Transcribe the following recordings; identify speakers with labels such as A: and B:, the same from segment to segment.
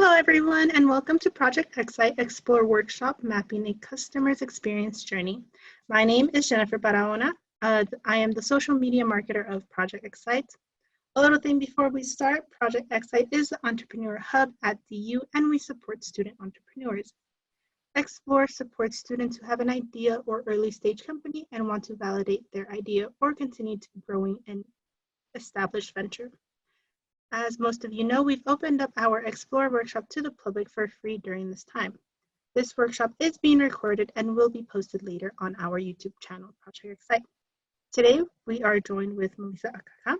A: Hello, everyone, and welcome to Project X-ITE Xplore Workshop, Mapping a Customer's Experience Journey. My name is Jennifer Barahona. I am the social media marketer of Project X-ITE. A little thing before we start, Project X-ITE is the entrepreneur hub at DU, and we support student entrepreneurs. Xplore supports students who have an idea or early stage company and want to validate their idea or continue to growing an established venture. As most of you know, we've opened up our Xplore workshop to the public for free during this time. This workshop is being recorded and will be posted later on our YouTube channel, Project X-ITE. Today, we are joined with Melissa Akaka,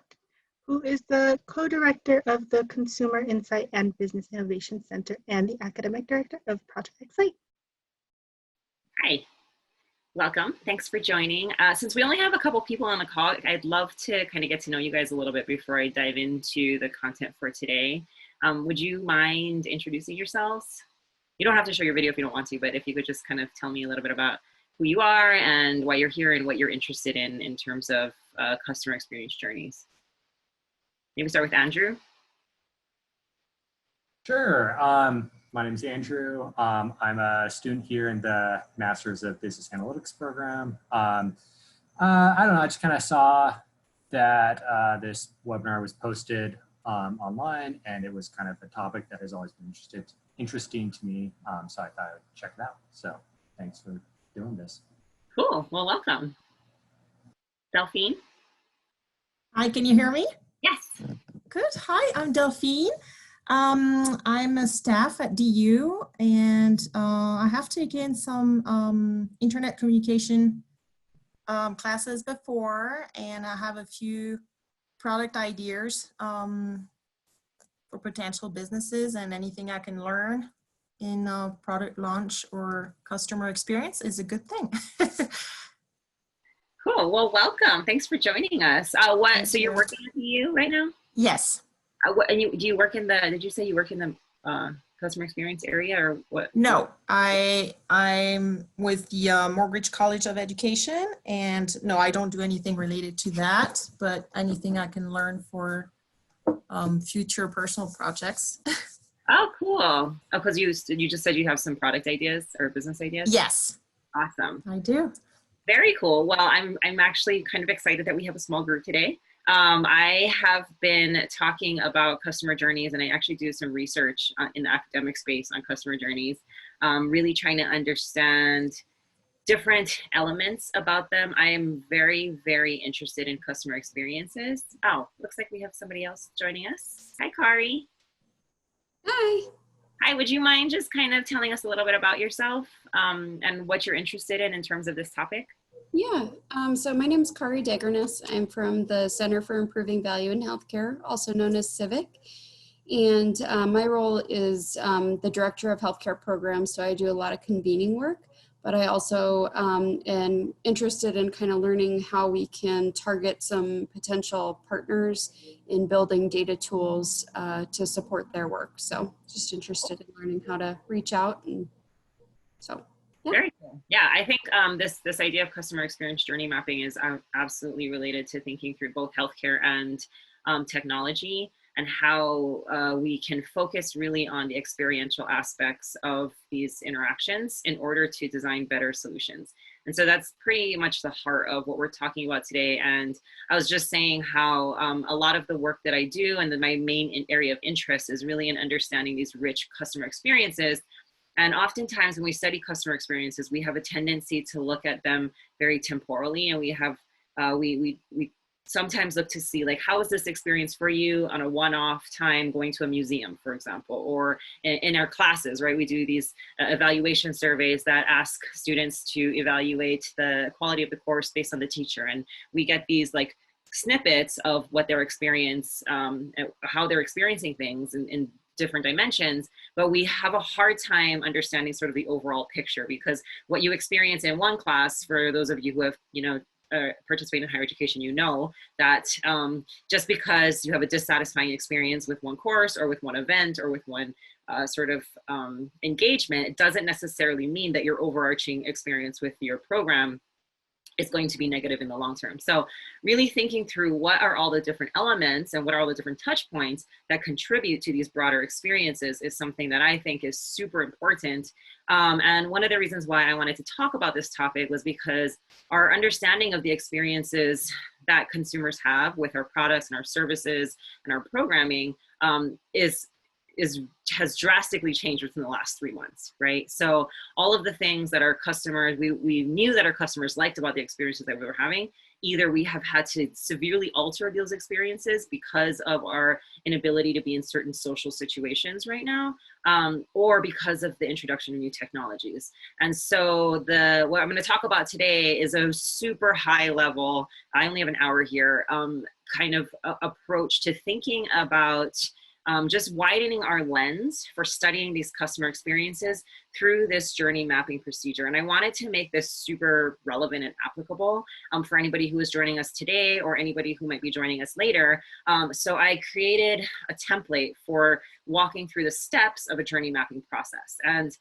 A: who is the co-director of the Consumer Insight and Business Innovation Center and the academic director of Project X-ITE.
B: Hi. Welcome. Thanks for joining. Since we only have a couple people on the call, I'd love to kind of get to know you guys a little bit before I dive into the content for today. Would you mind introducing yourselves? You don't have to show your video if you don't want to, but if you could just kind of tell me a little bit about who you are and why you're here and what you're interested in terms of customer experience journeys. Maybe start with Andrew.
C: Sure. My name is Andrew. I'm a student here in the Masters of Business Analytics program. I don't know, I just kind of saw that this webinar was posted online, and it was kind of a topic that has always been interesting to me. So I thought I would check it out. So thanks for doing this.
B: Cool. Well, welcome. Delphine.
D: Hi, can you hear me?
B: Yes.
D: Good. Hi, I'm Delphine. I'm a staff at DU, and I have taken some internet communication classes before, and I have a few product ideas for potential businesses, and anything I can learn in product launch or customer experience is a good thing.
B: Cool. Well, welcome. Thanks for joining us. So you're working at DU right now?
D: Yes.
B: And do you work in the, did you say you work in the customer experience area or what?
D: No, I'm with the Mortgage College of Education, and no, I don't do anything related to that, but anything I can learn for future personal projects.
B: Oh, cool. Oh, because you just said you have some product ideas or business ideas?
D: Yes.
B: Awesome.
D: I do.
B: Very cool. Well, I'm actually kind of excited that we have a small group today. I have been talking about customer journeys, and I actually do some research in the academic space on customer journeys, really trying to understand different elements about them. I am very, very interested in customer experiences. Oh, looks like we have somebody else joining us. Hi, Kari.
E: Hi.
B: Hi, would you mind just kind of telling us a little bit about yourself and what you're interested in terms of this topic?
E: Yeah, so my name is Kari Degernes. I'm from the Center for Improving Value in Healthcare, also known as CIVIC. And my role is the Director of Healthcare Programs, so I do a lot of convening work, but I also am interested in kind of learning how we can target some potential partners in building data tools to support their work. So just interested in learning how to reach out, and so. Yeah.
B: Very cool. Yeah, I think this idea of customer experience journey mapping is absolutely related to thinking through both healthcare and technology, and how we can focus really on the experiential aspects of these interactions in order to design better solutions. And so that's pretty much the heart of what we're talking about today. And I was just saying how a lot of the work that I do and my main area of interest is really in understanding these rich customer experiences. And oftentimes when we study customer experiences, we have a tendency to look at them very temporally, and we have we sometimes look to see, like, how is this experience for you on a one-off time going to a museum, for example, or in our classes, right? We do these evaluation surveys that ask students to evaluate the quality of the course based on the teacher, and we get these like snippets of what their experience, how they're experiencing things in different dimensions, but we have a hard time understanding sort of the overall picture, because what you experience in one class, for those of you who have, participate in higher education, you know that just because you have a dissatisfying experience with one course or with one event or with one sort of engagement, it doesn't necessarily mean that your overarching experience with your program it's going to be negative in the long term. So really thinking through what are all the different elements and what are all the different touch points that contribute to these broader experiences is something that I think is super important. And one of the reasons why I wanted to talk about this topic was because our understanding of the experiences that consumers have with our products and our services and our programming has drastically changed within the last 3 months, right? So all of the things that our customers, we knew that our customers liked about the experiences that we were having, either we have had to severely alter those experiences because of our inability to be in certain social situations right now, or because of the introduction of new technologies. And so what I'm going to talk about today is a super high level, I only have an hour here, kind of approach to thinking about just widening our lens for studying these customer experiences through this journey mapping procedure. And I wanted to make this super relevant and applicable for anybody who is joining us today or anybody who might be joining us later. So I created a template for walking through the steps of a journey mapping process. And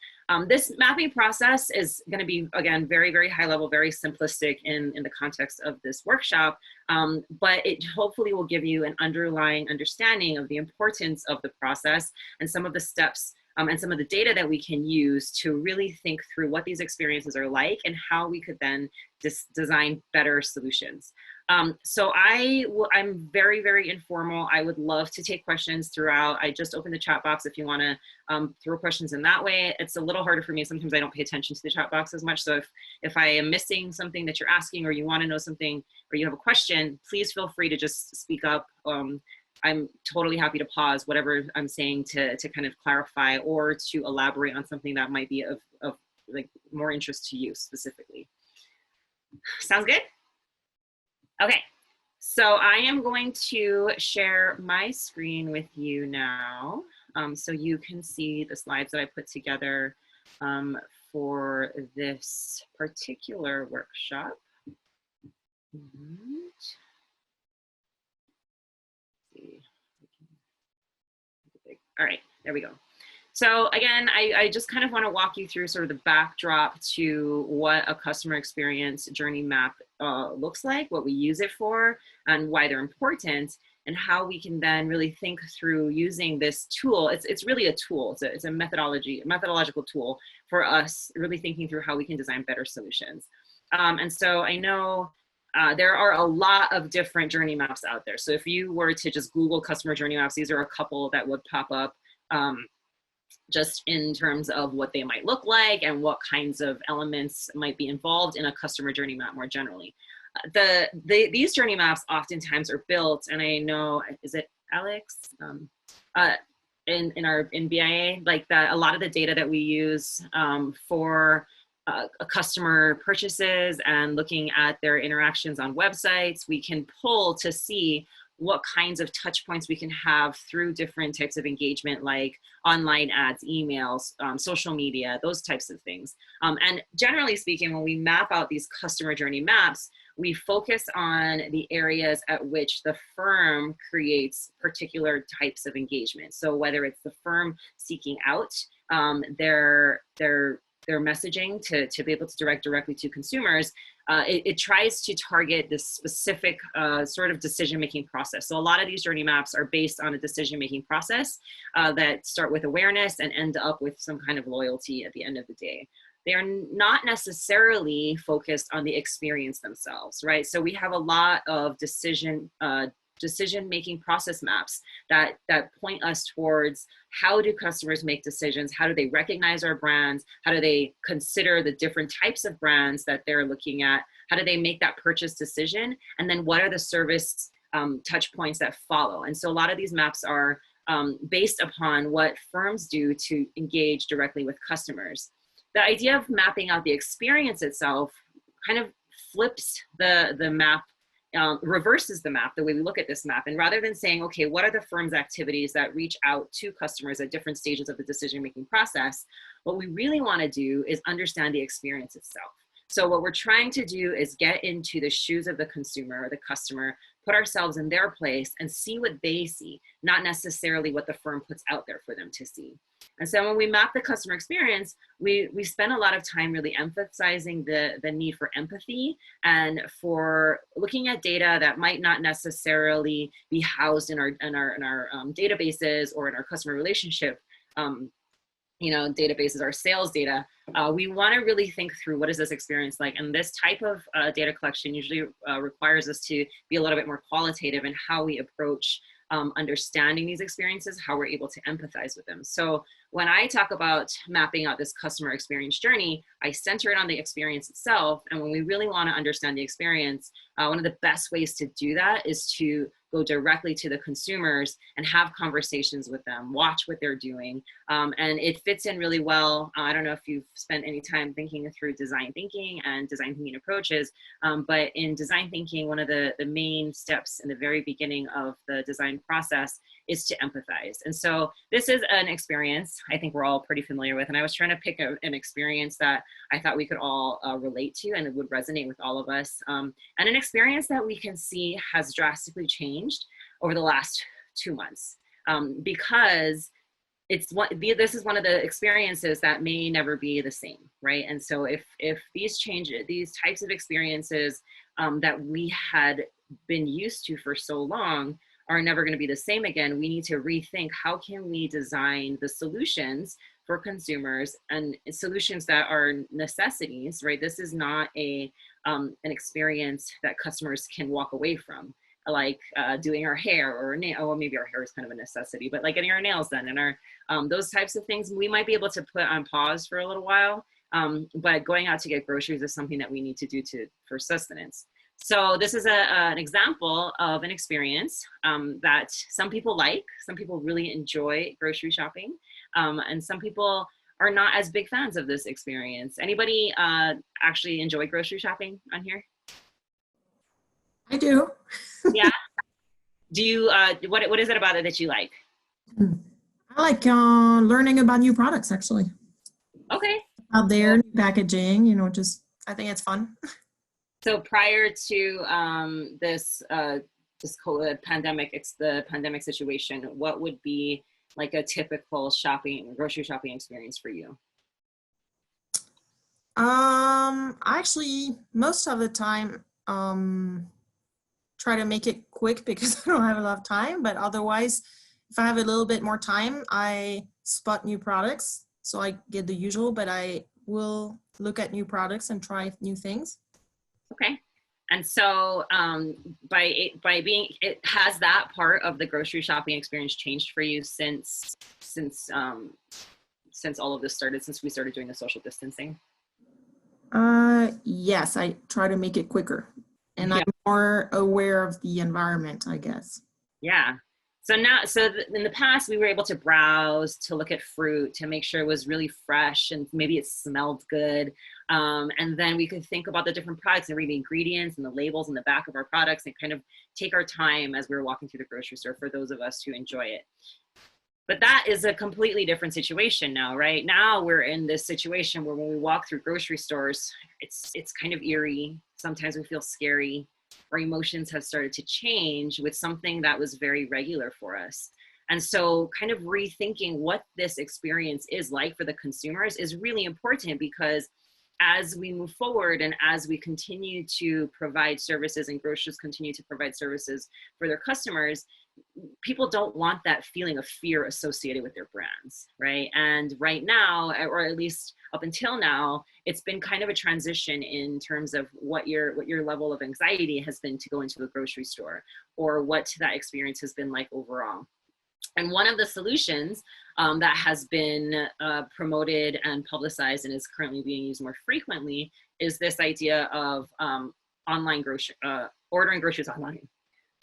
B: this mapping process is going to be, again, very, very high level, very simplistic in the context of this workshop, but it hopefully will give you an underlying understanding of the importance of the process and some of the steps and some of the data that we can use to really think through what these experiences are like and how we could then design better solutions. So I'm very, very informal. I would love to take questions throughout. I just opened the chat box if you want to throw questions in that way. It's a little harder for me. Sometimes I don't pay attention to the chat box as much. So if I am missing something that you're asking or you want to know something or you have a question, please feel free to just speak up. I'm totally happy to pause whatever I'm saying to kind of clarify or to elaborate on something that might be of like more interest to you specifically. Sounds good? Okay, so I am going to share my screen with you now so you can see the slides that I put together for this particular workshop. All right, there we go. So again, I just kind of want to walk you through sort of the backdrop to what a customer experience journey map looks like, what we use it for, and why they're important, and how we can then really think through using this tool. It's really a tool. It's a methodological tool for us really thinking through how we can design better solutions. And so I know there are a lot of different journey maps out there. So if you were to just Google customer journey maps, these are a couple that would pop up just in terms of what they might look like and what kinds of elements might be involved in a customer journey map more generally. These journey maps oftentimes are built, and I know, is it Alex? In BIA, like that, a lot of the data that we use for customer purchases and looking at their interactions on websites, we can pull to see what kinds of touch points we can have through different types of engagement, like online ads, emails, social media, those types of things. And generally speaking, when we map out these customer journey maps, we focus on the areas at which the firm creates particular types of engagement. So whether it's the firm seeking out their messaging to be able to direct directly to consumers, it tries to target this specific sort of decision-making process. So a lot of these journey maps are based on a decision-making process that start with awareness and end up with some kind of loyalty at the end of the day. They are not necessarily focused on the experience themselves, right? So we have a lot of decision-making process maps that point us towards how do customers make decisions, how do they recognize our brands, how do they consider the different types of brands that they're looking at, how do they make that purchase decision, and then what are the service touch points that follow. And so a lot of these maps are based upon what firms do to engage directly with customers. The idea of mapping out the experience itself kind of flips the map, reverses the map, the way we look at this map. And rather than saying, okay, what are the firm's activities that reach out to customers at different stages of the decision-making process, what we really want to do is understand the experience itself. So what we're trying to do is get into the shoes of the consumer or the customer, put ourselves in their place and see what they see, not necessarily what the firm puts out there for them to see. And so when we map the customer experience, we spend a lot of time really emphasizing the need for empathy and for looking at data that might not necessarily be housed in our databases or in our customer relationship databases, our sales data. We want to really think through what is this experience like, and this type of data collection usually requires us to be a little bit more qualitative in how we approach understanding these experiences, how we're able to empathize with them. So when I talk about mapping out this customer experience journey, I center it on the experience itself. And when we really want to understand the experience, one of the best ways to do that is to go directly to the consumers and have conversations with them, watch what they're doing. And it fits in really well. I don't know if you've spent any time thinking through design thinking and design thinking approaches, but in design thinking, one of the main steps in the very beginning of the design process is to empathize. And so this is an experience I think we're all pretty familiar with. And I was trying to pick an experience that I thought we could all relate to and it would resonate with all of us. And an experience that we can see has drastically changed over the last 2 months because this is one of the experiences that may never be the same, right? And so if these types of experiences that we had been used to for so long are never going to be the same again, we need to rethink how can we design the solutions for consumers and solutions that are necessities, right? This is not an experience that customers can walk away from, like doing our hair or nail. Well, maybe our hair is kind of a necessity, but like getting our nails done and our those types of things we might be able to put on pause for a little while. But going out to get groceries is something that we need to do for sustenance. So this is an example of an experience that some people like. Some people really enjoy grocery shopping, and some people are not as big fans of this experience. Anybody actually enjoy grocery shopping on here?
D: I do.
B: Yeah. Do you? What is it about it that you like?
D: I like learning about new products, actually.
B: Okay.
D: Out there, new packaging, just I think it's fun.
B: So prior to this COVID pandemic, it's the pandemic situation, what would be like a typical grocery shopping experience for you?
D: Actually, most of the time, try to make it quick because I don't have a lot of time, but otherwise, if I have a little bit more time, I spot new products. So I get the usual, but I will look at new products and try new things.
B: Okay. And so has that part of the grocery shopping experience changed for you since all of this started, since we started doing the social distancing?
D: Yes, I try to make it quicker and I'm more aware of the environment, I guess.
B: Yeah. So in the past, we were able to browse, to look at fruit, to make sure it was really fresh and maybe it smelled good. And then we could think about the different products and read the ingredients and the labels in the back of our products and kind of take our time as we were walking through the grocery store for those of us who enjoy it. But that is a completely different situation now, right? Now we're in this situation where when we walk through grocery stores, it's kind of eerie. Sometimes we feel scary. Our emotions have started to change with something that was very regular for us. And so kind of rethinking what this experience is like for the consumers is really important, because as we move forward and as we continue to provide services and grocers continue to provide services for their customers, people don't want that feeling of fear associated with their brands, right? And right now, or at least up until now, it's been kind of a transition in terms of what your level of anxiety has been to go into a grocery store, or what that experience has been like overall. And one of the solutions that has been promoted and publicized and is currently being used more frequently is this idea of online ordering groceries online.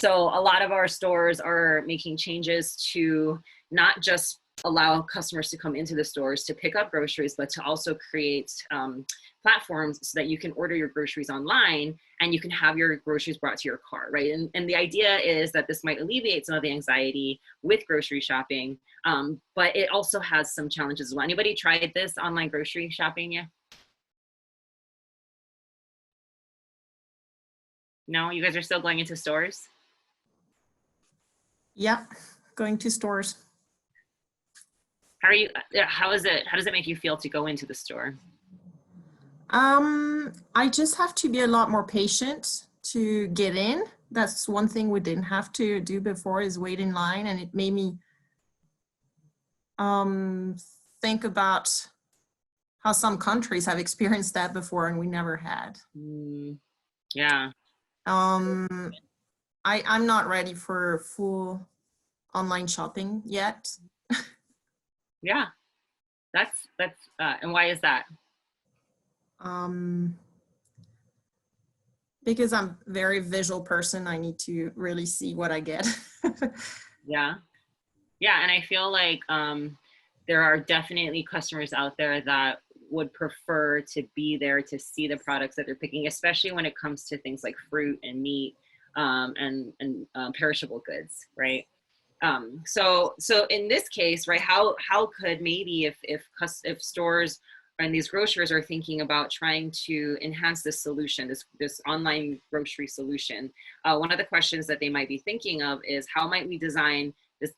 B: So a lot of our stores are making changes to not just allow customers to come into the stores to pick up groceries, but to also create platforms so that you can order your groceries online and you can have your groceries brought to your car, right? And the idea is that this might alleviate some of the anxiety with grocery shopping, but it also has some challenges as well. Anybody tried this online grocery shopping yet? No, you guys are still going into stores?
D: Yeah, going to stores.
B: How does it make you feel to go into the store?
D: I just have to be a lot more patient to get in. That's one thing we didn't have to do before, is wait in line, and it made me think about how some countries have experienced that before and we never had.
B: Yeah.
D: I'm not ready for full online shopping yet.
B: Yeah, that's and why is that?
D: Because I'm a very visual person, I need to really see what I get.
B: Yeah. Yeah, and I feel like there are definitely customers out there that would prefer to be there to see the products that they're picking, especially when it comes to things like fruit and meat and perishable goods, right? So in this case, right, how could maybe if stores and these grocers are thinking about trying to enhance this solution, this online grocery solution, one of the questions that they might be thinking of is, how might we design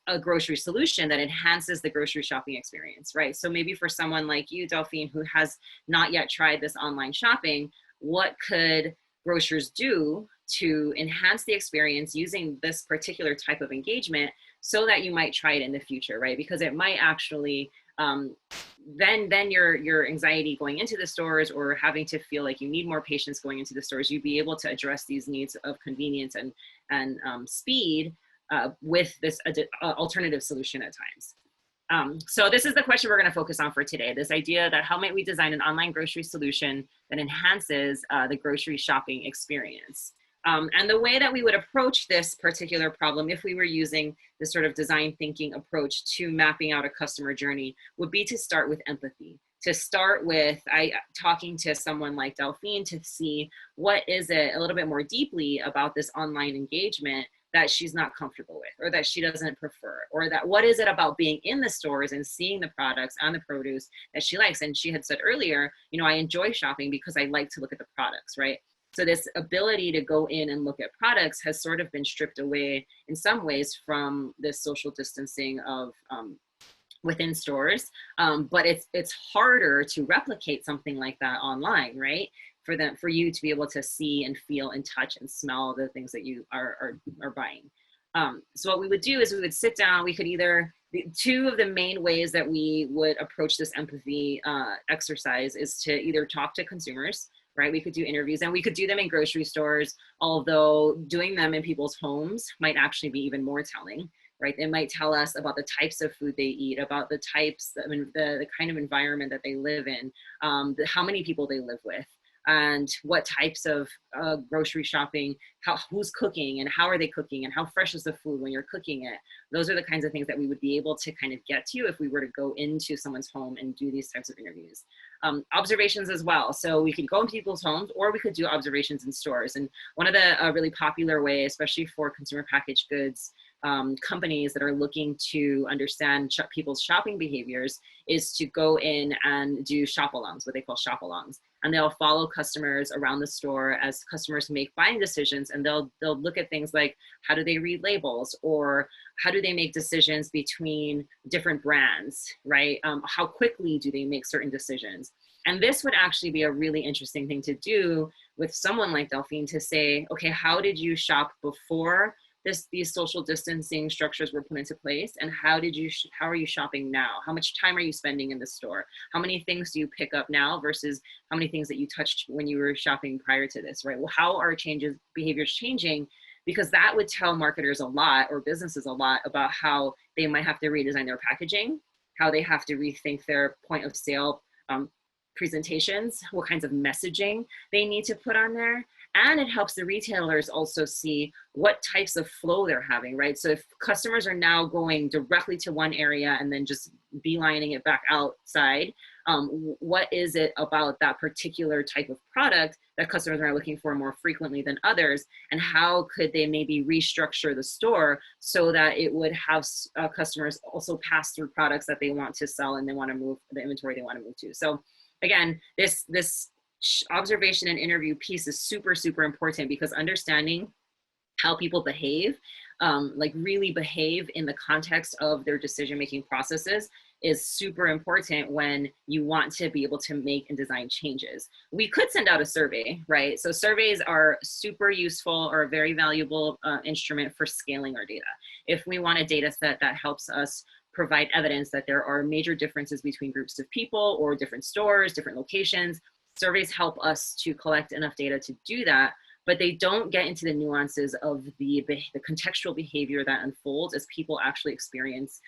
B: a grocery solution that enhances the grocery shopping experience, right? So maybe for someone like you, Delphine, who has not yet tried this online shopping, what could grocers do to enhance the experience using this particular type of engagement so that you might try it in the future, right? Because it might actually, then your anxiety going into the stores or having to feel like you need more patience going into the stores, you'd be able to address these needs of convenience and speed with this alternative solution at times. So this is the question we're going to focus on for today, this idea that how might we design an online grocery solution that enhances the grocery shopping experience. And the way that we would approach this particular problem, if we were using this sort of design thinking approach to mapping out a customer journey, would be to start with empathy. To start with talking to someone like Delphine to see what is it a little bit more deeply about this online engagement that she's not comfortable with, or that she doesn't prefer, or that what is it about being in the stores and seeing the products and the produce that she likes. And she had said earlier, you know, I enjoy shopping because I like to look at the products, right? So this ability to go in and look at products has sort of been stripped away in some ways from this social distancing of within stores, but it's harder to replicate something like that online, right? For you to be able to see and feel and touch and smell the things that you are buying. So what we would do is we would sit down. We could two of the main ways that we would approach this empathy exercise is to either talk to consumers, right? We could do interviews, and we could do them in grocery stores, although doing them in people's homes might actually be even more telling, right? They might tell us about the types of food they eat, about the types, the kind of environment that they live in, how many people they live with, and what types of grocery shopping, who's cooking and how are they cooking and how fresh is the food when you're cooking it. Those are the kinds of things that we would be able to kind of get to if we were to go into someone's home and do these types of interviews. Observations as well. So we could go into people's homes, or we could do observations in stores. And one of the really popular way, especially for consumer packaged goods companies that are looking to understand people's shopping behaviors, is to go in and do shop-alongs, what they call shop-alongs. And they'll follow customers around the store as customers make buying decisions, and they'll look at things like, how do they read labels, or how do they make decisions between different brands, right? How quickly do they make certain decisions? And this would actually be a really interesting thing to do with someone like Delphine, to say, okay, how did you shop before these social distancing structures were put into place, and how are you shopping now? How much time are you spending in the store? How many things do you pick up now versus how many things that you touched when you were shopping prior to this, right? Well, how are behaviors changing? Because that would tell marketers a lot, or businesses a lot, about how they might have to redesign their packaging, how they have to rethink their point of sale presentations, what kinds of messaging they need to put on there. And it helps the retailers also see what types of flow they're having, right? So if customers are now going directly to one area and then just beelining it back outside, what is it about that particular type of product that customers are looking for more frequently than others? And how could they maybe restructure the store so that it would have customers also pass through products that they want to sell and they want to move, the inventory they want to move to. So again, this observation and interview piece is super, super important, because understanding how people behave like really behave in the context of their decision-making processes is super important when you want to be able to make and design changes. We could send out a survey, right? So surveys are super useful or a very valuable instrument for scaling our data. If we want a data set that helps us provide evidence that there are major differences between groups of people or different stores, different locations, surveys help us to collect enough data to do that, but they don't get into the nuances of the contextual behavior that unfolds as people actually experience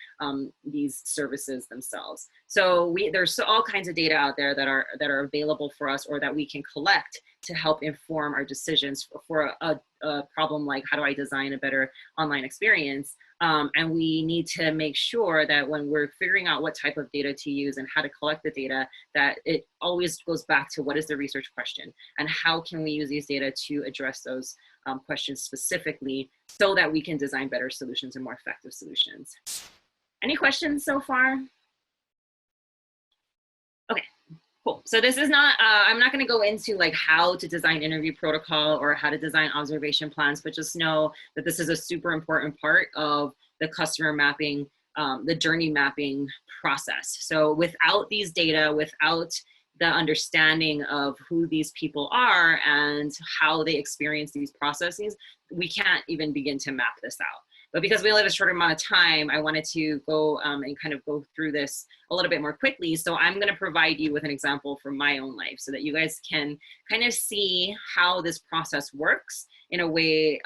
B: these services themselves. So there's all kinds of data out there that are available for us or that we can collect to help inform our decisions for a problem like, how do I design a better online experience? And we need to make sure that when we're figuring out what type of data to use and how to collect the data, that it always goes back to what is the research question and how can we use these data to address those questions specifically so that we can design better solutions and more effective solutions. Any questions so far? Okay. Cool. So this is not, I'm not going to go into like how to design interview protocol or how to design observation plans, but just know that this is a super important part of the customer mapping, the journey mapping process. So without these data, without the understanding of who these people are and how they experience these processes, we can't even begin to map this out. But because we only have a short amount of time, I wanted to go and kind of go through this a little bit more quickly. So I'm going to provide you with an example from my own life so that you guys can kind of see how this process works in a way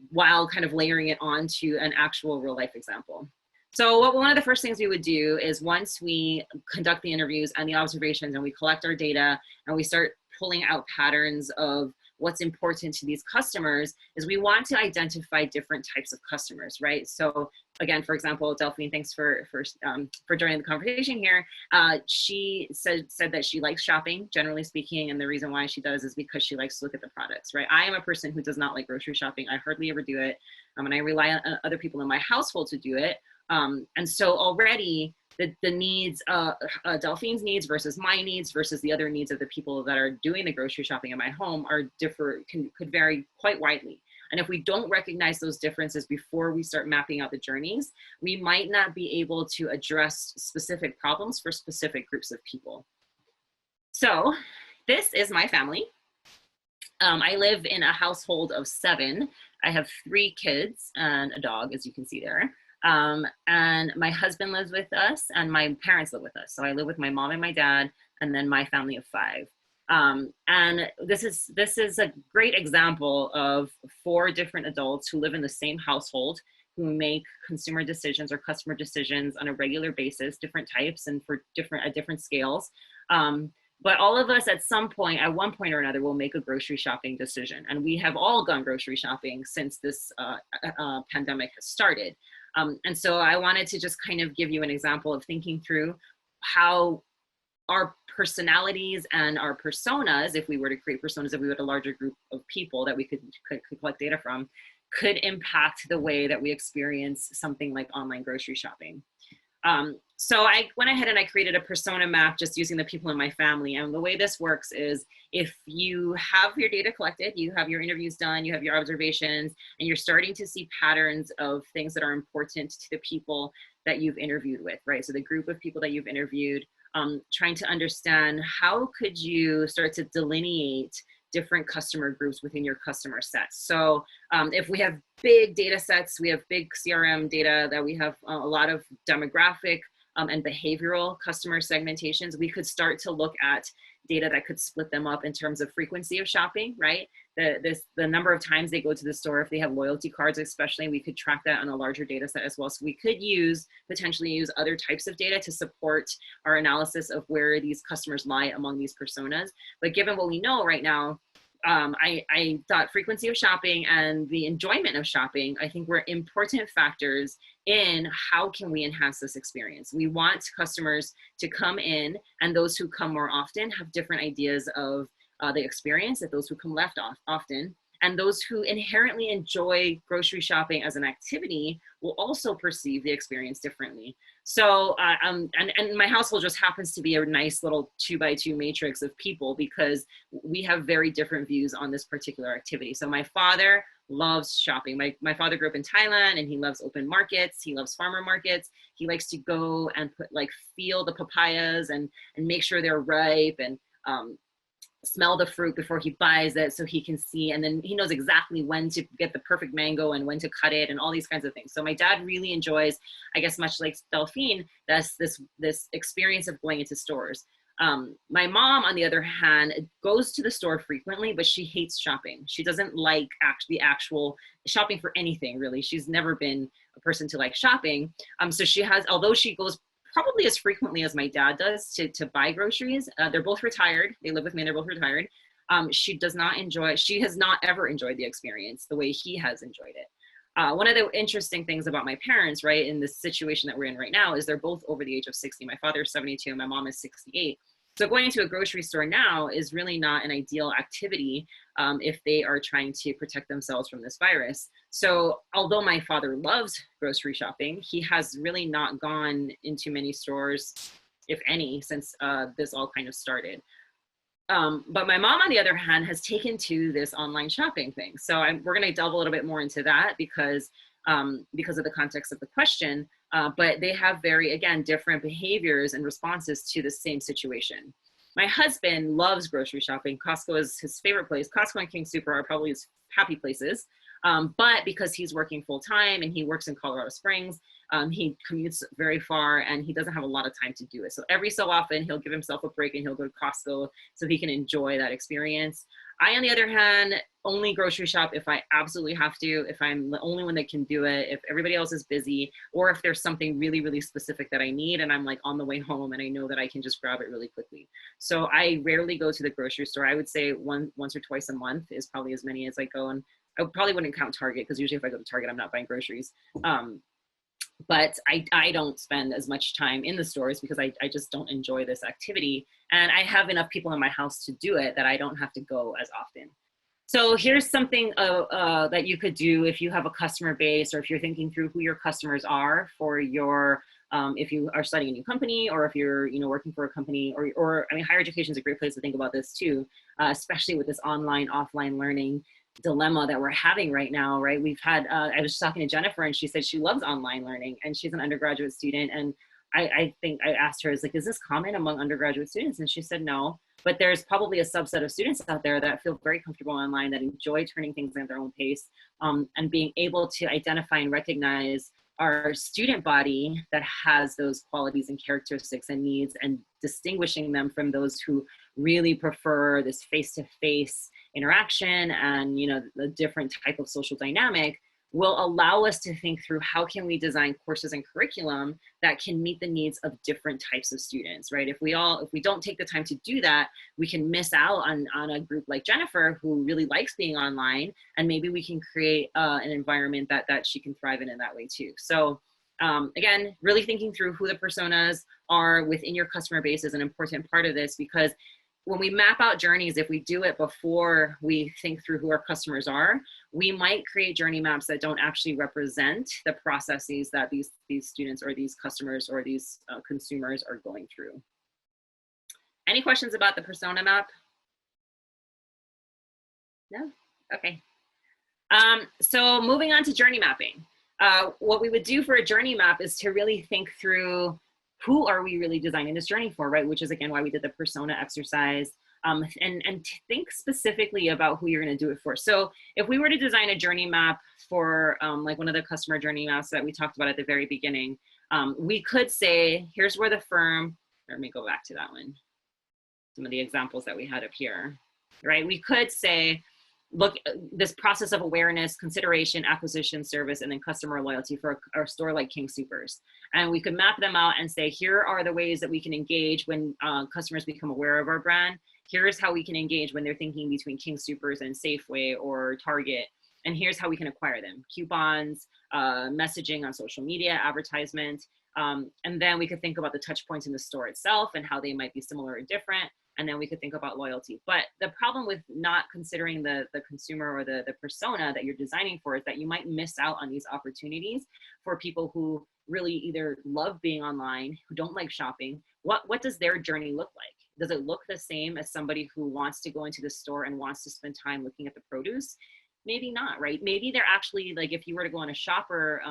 B: while kind of layering it onto an actual real life example. So one of the first things we would do is once we conduct the interviews and the observations and we collect our data and we start pulling out patterns of what's important to these customers, is we want to identify different types of customers, right? So again, for example, Delphine, thanks for joining the conversation here. She said that she likes shopping, generally speaking, and the reason why she does is because she likes to look at the products, right? I am a person who does not like grocery shopping. I hardly ever do it, and I rely on other people in my household to do it. And so already the needs, Delphine's needs versus my needs versus the other needs of the people that are doing the grocery shopping in my home are could vary quite widely. And if we don't recognize those differences before we start mapping out the journeys, we might not be able to address specific problems for specific groups of people. So this is my family. I live in a household of 7. I have 3 kids and a dog, as you can see there. And my husband lives with us and my parents live with us. So I live with my mom and my dad and then my family of 5. And this is a great example of 4 different adults who live in the same household, who make consumer decisions or customer decisions on a regular basis, different types and at different scales. But all of us at one point or another, will make a grocery shopping decision. And we have all gone grocery shopping since this pandemic has started. And so I wanted to just kind of give you an example of thinking through how our personalities and our personas, if we were to create personas, if we had a larger group of people that we could collect data from, could impact the way that we experience something like online grocery shopping. So I went ahead and I created a persona map just using the people in my family. And the way this works is if you have your data collected, you have your interviews done, you have your observations, and you're starting to see patterns of things that are important to the people that you've interviewed with, right? So the group of people that you've interviewed, trying to understand how could you start to delineate different customer groups within your customer sets. So if we have big data sets, we have big CRM data that we have a lot of demographic and behavioral customer segmentations, we could start to look at data that could split them up in terms of frequency of shopping, right? The number of times they go to the store, if they have loyalty cards especially, we could track that on a larger data set as well. So we could potentially use other types of data to support our analysis of where these customers lie among these personas. But given what we know right now, I thought frequency of shopping and the enjoyment of shopping, I think were important factors in how can we enhance this experience. We want customers to come in, and those who come more often have different ideas of the experience than those who come less often. And those who inherently enjoy grocery shopping as an activity will also perceive the experience differently. So, and my household just happens to be a nice little 2x2 matrix of people because we have very different views on this particular activity. So my father loves shopping. My father grew up in Thailand, and he loves open markets. He loves farmer markets. He likes to go and feel the papayas and make sure they're ripe, and smell the fruit before he buys it, so he can see, and then he knows exactly when to get the perfect mango and when to cut it and all these kinds of things. So my dad really enjoys, I guess much like Delphine, this experience of going into stores. My mom, on the other hand, goes to the store frequently, but she hates shopping. She doesn't like the actual shopping for anything, really. She's never been a person to like shopping. So she has, although she goes probably as frequently as my dad does to buy groceries. They're both retired. They live with me and they're both retired. She has not ever enjoyed the experience the way he has enjoyed it. One of the interesting things about my parents, right, in this situation that we're in right now, is they're both over the age of 60. My father is 72 and my mom is 68. So going into a grocery store now is really not an ideal activity if they are trying to protect themselves from this virus. So although my father loves grocery shopping, he has really not gone into many stores, if any, since this all kind of started. But my mom, on the other hand, has taken to this online shopping thing. So we're going to delve a little bit more into that because of the context of the question. But they have very, again, different behaviors and responses to the same situation. My husband loves grocery shopping. Costco is his favorite place. Costco and King Super are probably his happy places. But because he's working full time and he works in Colorado Springs, he commutes very far and he doesn't have a lot of time to do it. So every so often he'll give himself a break and he'll go to Costco so he can enjoy that experience. I, on the other hand, only grocery shop if I absolutely have to, if I'm the only one that can do it, if everybody else is busy, or if there's something really, really specific that I need and I'm like on the way home and I know that I can just grab it really quickly. So I rarely go to the grocery store. I would say once or twice a month is probably as many as I go. And I probably wouldn't count Target because usually if I go to Target, I'm not buying groceries. But I don't spend as much time in the stores because I just don't enjoy this activity. And I have enough people in my house to do it that I don't have to go as often. So here's something that you could do if you have a customer base, or if you're thinking through who your customers are for your, if you are starting a new company, or if you're working for a company, or I mean, higher education is a great place to think about this too, especially with this online, offline learning dilemma that we're having right now, right? We've had, I was talking to Jennifer and she said she loves online learning and she's an undergraduate student. And I think I asked her, is this common among undergraduate students? And she said no, but there's probably a subset of students out there that feel very comfortable online, that enjoy turning things at their own pace, and being able to identify and recognize our student body that has those qualities and characteristics and needs, and distinguishing them from those who really prefer this face-to-face interaction and the different type of social dynamic, will allow us to think through how can we design courses and curriculum that can meet the needs of different types of students, right? If we don't take the time to do that, we can miss out on a group like Jennifer who really likes being online, and maybe we can create an environment that she can thrive in that way too. So again, really thinking through who the personas are within your customer base is an important part of this, because when we map out journeys, if we do it before we think through who our customers are, we might create journey maps that don't actually represent the processes that these students or these customers or these consumers are going through. Any questions about the persona map? No? Okay. So moving on to journey mapping. What we would do for a journey map is to really think through who are we really designing this journey for, right? Which is, again, why we did the persona exercise, and think specifically about who you're going to do it for. So if we were to design a journey map for like one of the customer journey maps that we talked about at the very beginning, we could say, here's where the firm, let me go back to that one, some of the examples that we had up here, right? We could say, look, this process of awareness, consideration, acquisition, service, and then customer loyalty for our store like King Soopers. And we could map them out and say, here are the ways that we can engage when customers become aware of our brand. Here's how we can engage when they're thinking between King Soopers and Safeway or Target. And here's how we can acquire them: coupons, messaging on social media, advertisement. And then we could think about the touch points in the store itself and how they might be similar or different. And then we could think about loyalty. But the problem with not considering the consumer or the persona that you're designing for is that you might miss out on these opportunities for people who really either love being online, who don't like shopping. What does their journey look like? Does it look the same as somebody who wants to go into the store and wants to spend time looking at the produce? maybe not, right? Maybe they're actually like, if you were to go on a shopper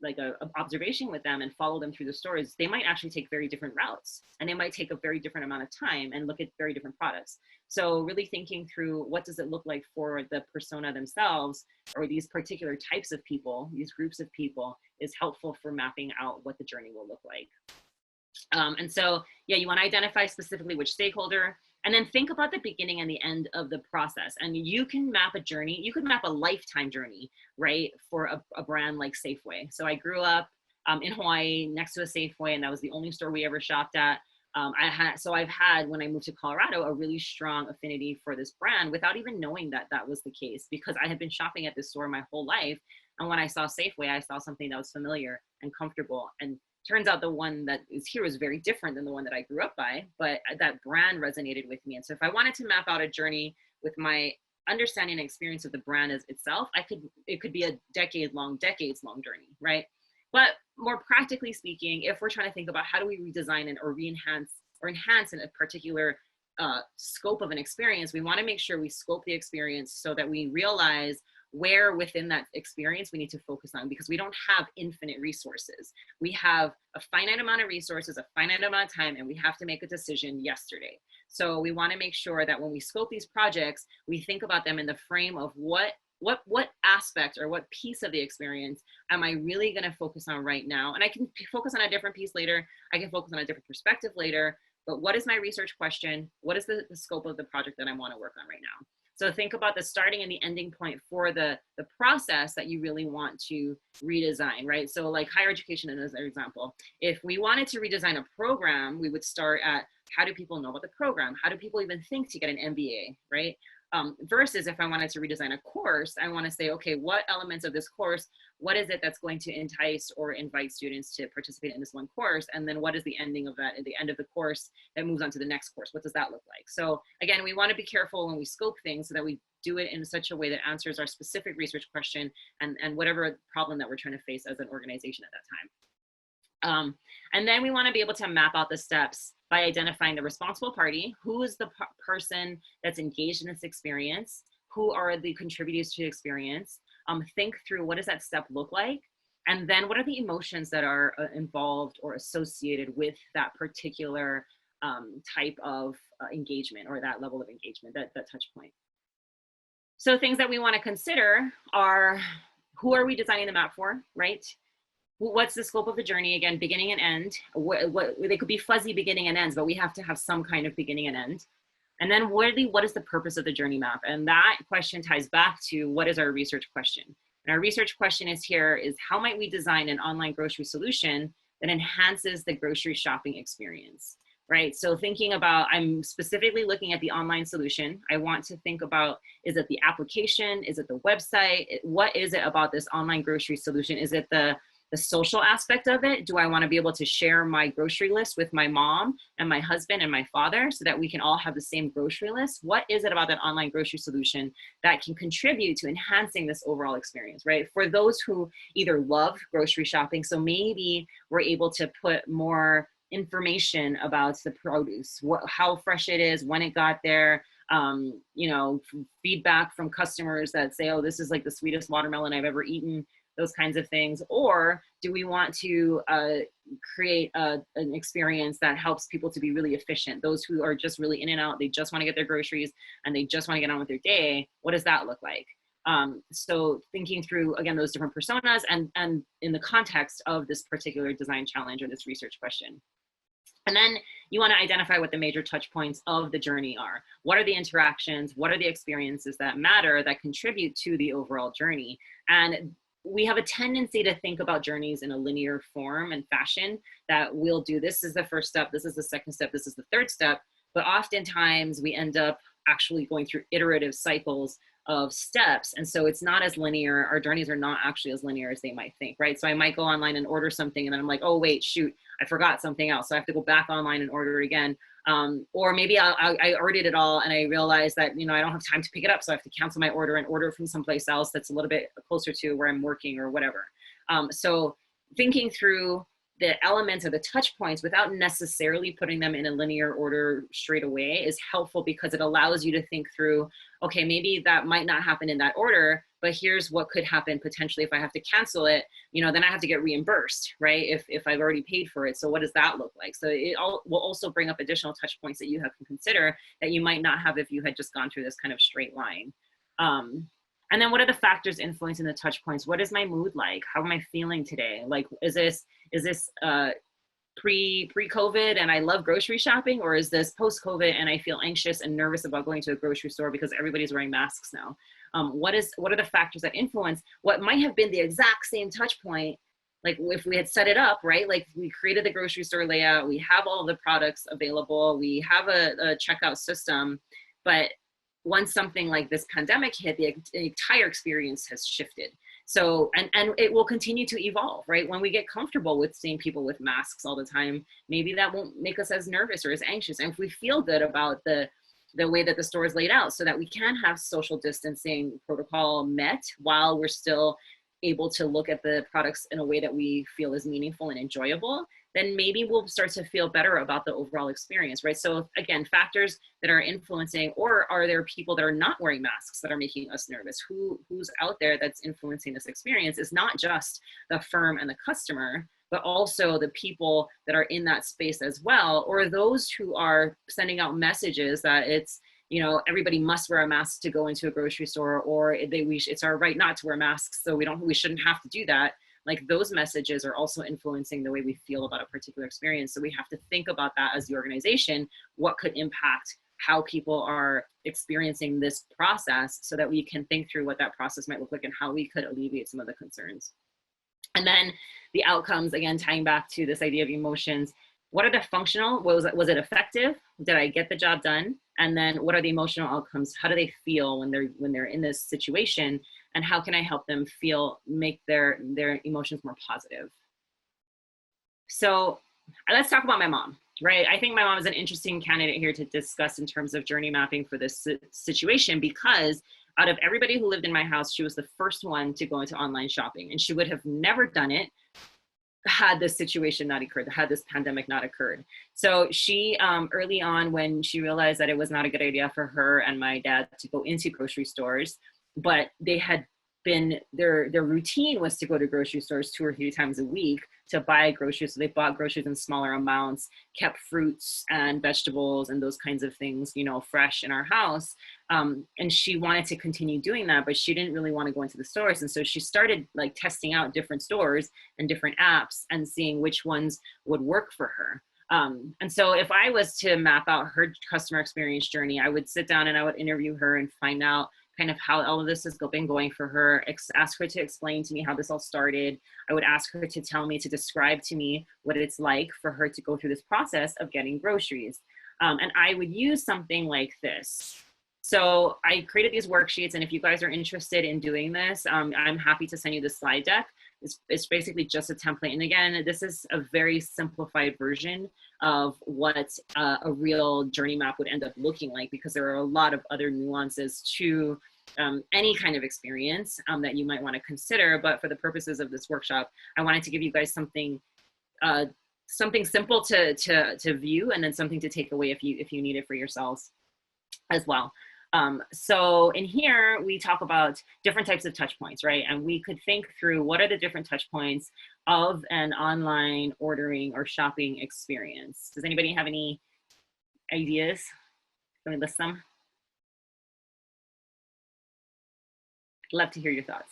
B: like a observation with them and follow them through the stores, they might actually take very different routes, and they might take a very different amount of time and look at very different products. So really thinking through what does it look like for the persona themselves, or these particular types of people, these groups of people, is helpful for mapping out what the journey will look like. And so, yeah, you want to identify specifically which stakeholder, and then think about the beginning and the end of the process. And you can map a journey, you could map a lifetime journey, right, for a brand like Safeway. So I grew up in Hawaii next to a Safeway, and that was the only store we ever shopped at. I've had, when I moved to Colorado, a really strong affinity for this brand without even knowing that that was the case, because I had been shopping at this store my whole life. And when I saw Safeway, I saw something that was familiar and comfortable. And turns out the one that is here is very different than the one that I grew up by, but that brand resonated with me. And so if I wanted to map out a journey with my understanding and experience of the brand as itself, it could be a decades long journey, right? But more practically speaking, if we're trying to think about how do we redesign or enhance in a particular scope of an experience, we want to make sure we scope the experience so that we realize where within that experience we need to focus on, because we don't have infinite resources. We have a finite amount of resources, a finite amount of time, and we have to make a decision yesterday. So we want to make sure that when we scope these projects, we think about them in the frame of what aspect or what piece of the experience am I really going to focus on right now? And I can focus on a different piece later. I can focus on a different perspective later. But what is my research question? What is the scope of the project that I want to work on right now? So think about the starting and the ending point for the process that you really want to redesign, right? So like higher education as an example, if we wanted to redesign a program, we would start at how do people know about the program? How do people even think to get an MBA, right? Versus if I wanted to redesign a course, I want to say, okay, what elements of this course, what is it that's going to entice or invite students to participate in this one course? And then what is the ending of that, at the end of the course that moves on to the next course? What does that look like? So again, we want to be careful when we scope things so that we do it in such a way that answers our specific research question and whatever problem that we're trying to face as an organization at that time. And then we want to be able to map out the steps by identifying the responsible party, who is the person that's engaged in this experience, who are the contributors to the experience, think through what does that step look like, and then what are the emotions that are involved or associated with that particular type of engagement or that level of engagement, that touch point. So things that we want to consider are, who are we designing the map for, right? What's the scope of the journey? Again, beginning and end. They could be fuzzy beginning and ends, but we have to have some kind of beginning and end. And then what is the purpose of the journey map? And that question ties back to what is our research question? And our research question is how might we design an online grocery solution that enhances the grocery shopping experience, right? So thinking about, I'm specifically looking at the online solution. I want to think about, is it the application? Is it the website? What is it about this online grocery solution? Is it the social aspect of it? Do I want to be able to share my grocery list with my mom and my husband and my father so that we can all have the same grocery list? What is it about that online grocery solution that can contribute to enhancing this overall experience, right? For those who either love grocery shopping, so maybe we're able to put more information about the produce, how fresh it is, when it got there, you know, feedback from customers that say, oh, this is like the sweetest watermelon I've ever eaten, those kinds of things. Or do we want to create an experience that helps people to be really efficient? Those who are just really in and out, they just want to get their groceries and they just want to get on with their day. What does that look like? So thinking through, again, those different personas and in the context of this particular design challenge or this research question. And then you want to identify what the major touch points of the journey are. What are the interactions? What are the experiences that matter, that contribute to the overall journey? And we have a tendency to think about journeys in a linear form and fashion, that we'll do, this is the first step, this is the second step, this is the third step. But oftentimes we end up actually going through iterative cycles of steps. And so it's not as linear. Our journeys are not actually as linear as they might think, right? So I might go online and order something and then I'm like, oh, wait, shoot, I forgot something else. So I have to go back online and order it again. Or maybe I ordered it all and I realized that, you know, I don't have time to pick it up. So I have to cancel my order and order from someplace else that's a little bit closer to where I'm working or whatever. So thinking through the elements or the touch points without necessarily putting them in a linear order straight away is helpful, because it allows you to think through, okay, maybe that might not happen in that order, but here's what could happen potentially if I have to cancel it, you know, then I have to get reimbursed, right? If I've already paid for it. So what does that look like? So it will also bring up additional touch points that you have to consider that you might not have if you had just gone through this kind of straight line. And then what are the factors influencing the touch points? What is my mood like? How am I feeling today? Like, is this pre-COVID and I love grocery shopping, or is this post-COVID and I feel anxious and nervous about going to a grocery store because everybody's wearing masks now? What are the factors that influence what might have been the exact same touch point? Like if we had set it up, right? Like we created the grocery store layout, we have all the products available, we have a checkout system, but once something like this pandemic hit, the entire experience has shifted. So, and it will continue to evolve, right? When we get comfortable with seeing people with masks all the time, maybe that won't make us as nervous or as anxious. And if we feel good about the way that the store is laid out so that we can have social distancing protocol met while we're still able to look at the products in a way that we feel is meaningful and enjoyable, then maybe we'll start to feel better about the overall experience, right? So again, factors that are influencing, or are there people that are not wearing masks that are making us nervous? Who's out there that's influencing this experience is not just the firm and the customer, but also the people that are in that space as well, or those who are sending out messages that it's, you know, everybody must wear a mask to go into a grocery store, or it's our right not to wear masks, so we shouldn't have to do that. Like those messages are also influencing the way we feel about a particular experience. So we have to think about that as the organization, what could impact how people are experiencing this process, so that we can think through what that process might look like and how we could alleviate some of the concerns. And then the outcomes, again, tying back to this idea of emotions. What are the functional? Was it effective? Did I get the job done? And then what are the emotional outcomes? How do they feel when they're in this situation? And how can I help them make their emotions more positive? So let's talk about my mom, right? I think my mom is an interesting candidate here to discuss in terms of journey mapping for this situation, because out of everybody who lived in my house, she was the first one to go into online shopping, and she would have never done it had this situation not occurred, had this pandemic not occurred. So she, early on, when she realized that it was not a good idea for her and my dad to go into grocery stores, but they had been, their routine was to go to grocery stores 2 or 3 times a week to buy groceries. So they bought groceries in smaller amounts, kept fruits and vegetables and those kinds of things, you know, fresh in our house. And she wanted to continue doing that, but she didn't really want to go into the stores. And so she started like testing out different stores and different apps and seeing which ones would work for her. And so if I was to map out her customer experience journey, I would sit down and I would interview her and find out kind of how all of this has been going for her, ask her to explain to me how this all started. I would ask her to tell me, to describe to me what it's like for her to go through this process of getting groceries. And I would use something like this. So I created these worksheets, and if you guys are interested in doing this, I'm happy to send you the slide deck. It's basically just a template. And again, this is a very simplified version of what a real journey map would end up looking like, because there are a lot of other nuances to any kind of experience that you might want to consider. But for the purposes of this workshop, I wanted to give you guys something simple to view, and then something to take away if you need it for yourselves as well. So in here, we talk about different types of touch points, right? And we could think through what are the different touch points of an online ordering or shopping experience. Does anybody have any ideas? Can we list them? I'd love to hear your thoughts.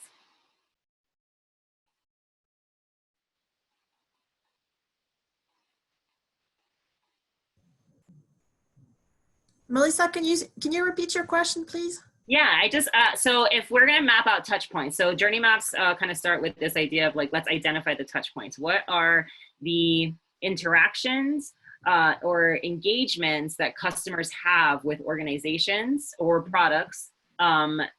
D: Melissa, can you repeat your question, please?
B: Yeah, I just, so if we're gonna map out touch points, so journey maps kind of start with this idea of like, let's identify the touch points. What are the interactions or engagements that customers have with organizations or products, and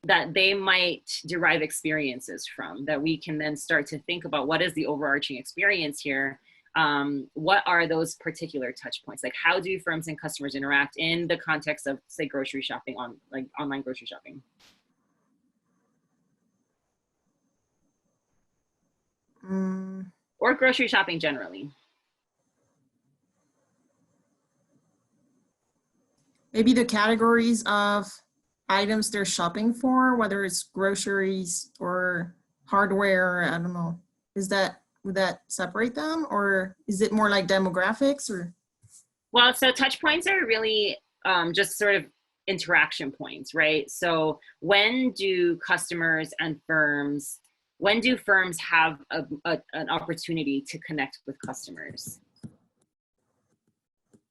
B: that they might derive experiences from, that we can then start to think about what is the overarching experience here. What are those particular touch points? Like, how do firms and customers interact in the context of, say, grocery shopping, like online grocery shopping? or grocery shopping generally.
D: Maybe the categories of items they're shopping for, whether it's groceries or hardware, I don't know. Would that separate them, or is it more like demographics or?
B: Well, so touch points are really just sort of interaction points, right? So when do customers and firms, when do firms have an opportunity to connect with customers?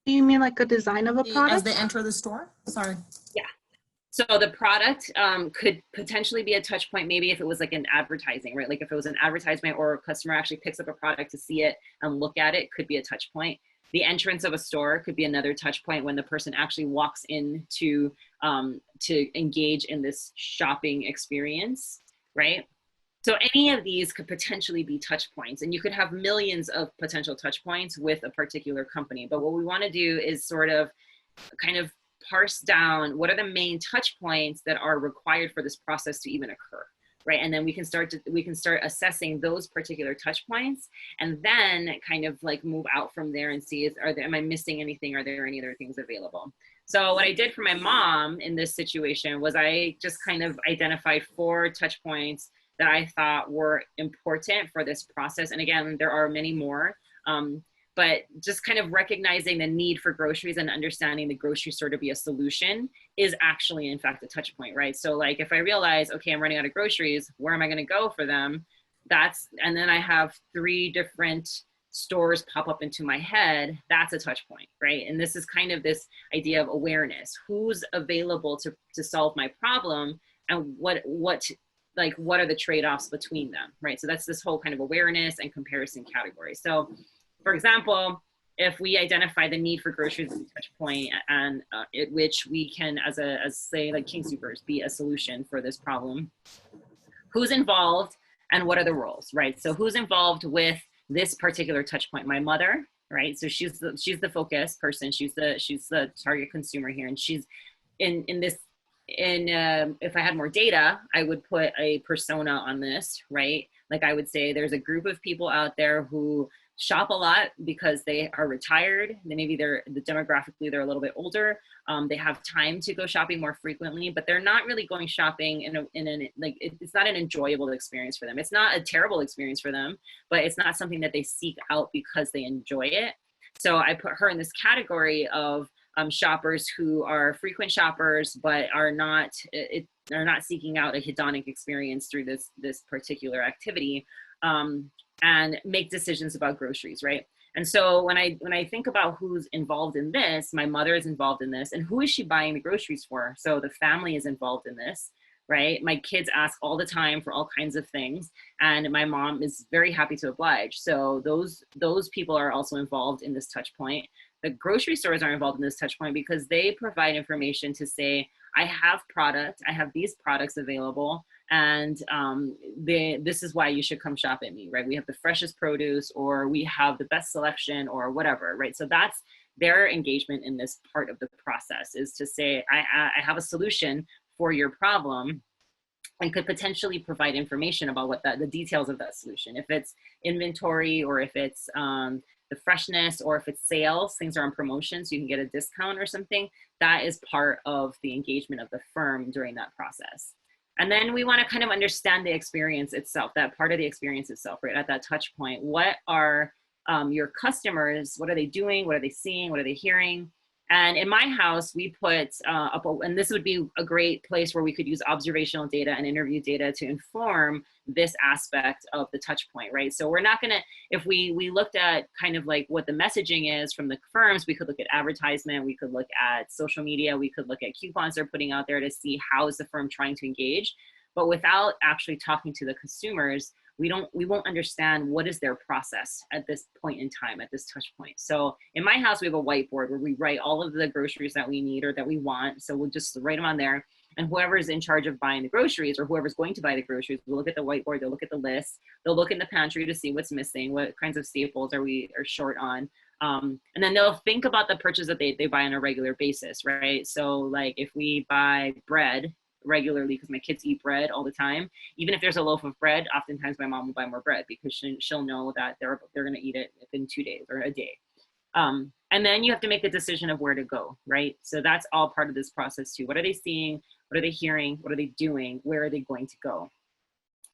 A: Do you mean like a design of a product?
D: As they enter the store? Sorry.
B: Yeah. So the product could potentially be a touch point, maybe if it was like an advertising, right? Like if it was an advertisement or a customer actually picks up a product to see it and look at it, could be a touch point. The entrance of a store could be another touch point when the person actually walks in to engage in this shopping experience, right? So any of these could potentially be touch points, and you could have millions of potential touch points with a particular company. But what we want to do is sort of kind of parse down what are the main touch points that are required for this process to even occur, right? And then we can start assessing those particular touch points, and then kind of like move out from there and see am I missing anything? Are there any other things available? So what I did for my mom in this situation was I just kind of identified 4 touch points that I thought were important for this process. And again, there are many more, but just kind of recognizing the need for groceries and understanding the grocery store to be a solution is actually in fact a touch point, right? So like if I realize, okay, I'm running out of groceries, where am I gonna go for them? And then I have 3 different stores pop up into my head, that's a touch point, right? And this is kind of this idea of awareness. Who's available to solve my problem, and what are the trade-offs between them, right? So that's this whole kind of awareness and comparison category. So for example, if we identify the need for groceries as a touch point, and which we can, as say like King Soopers, be a solution for this problem, who's involved and what are the roles, right? So who's involved with this particular touch point? My mother, right? So she's the focus person. She's the target consumer here, and she's in this. If I had more data, I would put a persona on this, right? Like I would say there's a group of people out there who shop a lot because they are retired. Maybe demographically they're a little bit older. They have time to go shopping more frequently, but they're not really going shopping it's not an enjoyable experience for them. It's not a terrible experience for them, but it's not something that they seek out because they enjoy it. So I put her in this category of shoppers who are frequent shoppers, but are not seeking out a hedonic experience through this particular activity, and make decisions about groceries, right? And so when I think about who's involved in this, my mother is involved in this, and who is she buying the groceries for? So the family is involved in this, right? My kids ask all the time for all kinds of things, and my mom is very happy to oblige. So those people are also involved in this touch point. The grocery stores are involved in this touch point because they provide information to say, I have these products available, and this is why you should come shop at me, right? We have the freshest produce, or we have the best selection, or whatever, right? So that's their engagement in this part of the process, is to say, I have a solution for your problem, and could potentially provide information about what the details of that solution. If it's inventory, or if it's the freshness, or if it's sales, things are on promotion, so you can get a discount or something, that is part of the engagement of the firm during that process. And then we want to kind of understand the experience itself, that part of the experience itself, right? At that touch point, what are your customers, what are they doing? What are they seeing? What are they hearing? And in my house, we put and this would be a great place where we could use observational data and interview data to inform this aspect of the touch point, right? So we're not gonna, if we looked at kind of like what the messaging is from the firms, we could look at advertisement, we could look at social media, we could look at coupons they're putting out there to see how is the firm trying to engage. But without actually talking to the consumers, we won't understand what is their process at this point in time, at this touch point. So in my house, we have a whiteboard where we write all of the groceries that we need or that we want. So we'll just write them on there. And whoever's in charge of buying the groceries, or whoever's going to buy the groceries, will look at the whiteboard, they'll look at the list, they'll look in the pantry to see what's missing, what kinds of staples are short on. And then they'll think about the purchase that they buy on a regular basis, right? So like if we buy bread, regularly because my kids eat bread all the time. Even if there's a loaf of bread, oftentimes my mom will buy more bread because she'll know that they're going to eat it within 2 days or a day. And then you have to make the decision of where to go, right? So that's all part of this process too. What are they seeing? What are they hearing? What are they doing? Where are they going to go?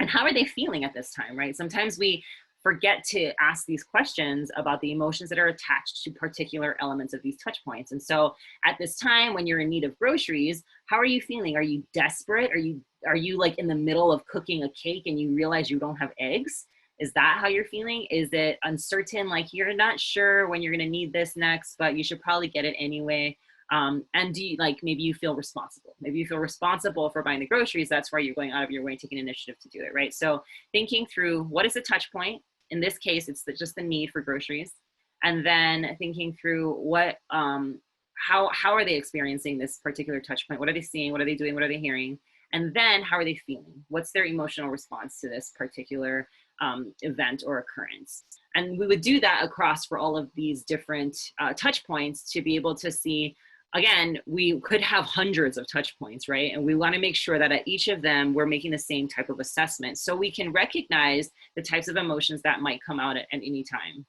B: And how are they feeling at this time, right? Sometimes we forget to ask these questions about the emotions that are attached to particular elements of these touch points. And so at this time, when you're in need of groceries, how are you feeling? Are you desperate? Are you like in the middle of cooking a cake and you realize you don't have eggs? Is that how you're feeling? Is it uncertain, like you're not sure when you're gonna need this next, but you should probably get it anyway? And do you, like, maybe you feel responsible. Maybe you feel responsible for buying the groceries. That's why you're going out of your way, taking initiative to do it, right? So thinking through what is the touch point? In this case, it's just the need for groceries. And then thinking through what, how are they experiencing this particular touch point? What are they seeing? What are they doing? What are they hearing? And then how are they feeling? What's their emotional response to this particular event or occurrence? And we would do that across for all of these different touch points to be able to see, again, we could have hundreds of touch points, right? And we want to make sure that at each of them, we're making the same type of assessment so we can recognize the types of emotions that might come out at any time.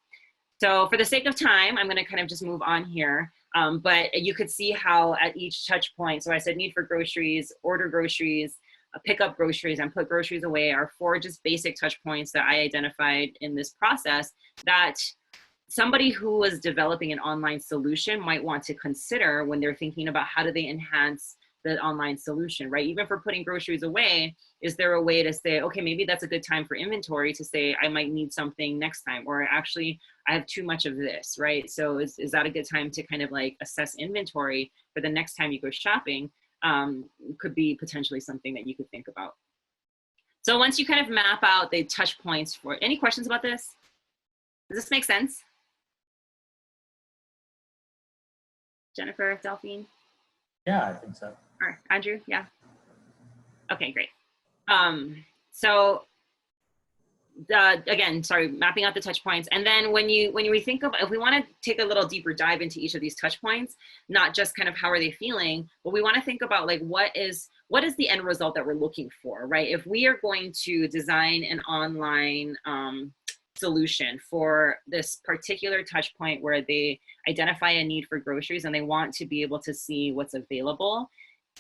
B: So for the sake of time, I'm going to kind of just move on here. But you could see how at each touch point, so I said need for groceries, order groceries, pick up groceries, and put groceries away are 4 just basic touch points that I identified in this process that somebody who was developing an online solution might want to consider when they're thinking about how do they enhance the online solution, right? Even for putting groceries away, is there a way to say, okay, maybe that's a good time for inventory to say, I might need something next time, or actually I have too much of this, right? So is that a good time to kind of like assess inventory for the next time you go shopping? Could be potentially something that you could think about. So once you kind of map out the touch points for, any questions about this? Does this make sense? Jennifer, Delphine?
C: Yeah, I think so.
B: All right, Andrew, yeah? Okay, great. So again, sorry, mapping out the touch points. And then when we think of, if we want to take a little deeper dive into each of these touch points, not just kind of how are they feeling, but we want to think about like, what is the end result that we're looking for, right? If we are going to design an online solution for this particular touch point where they identify a need for groceries and they want to be able to see what's available,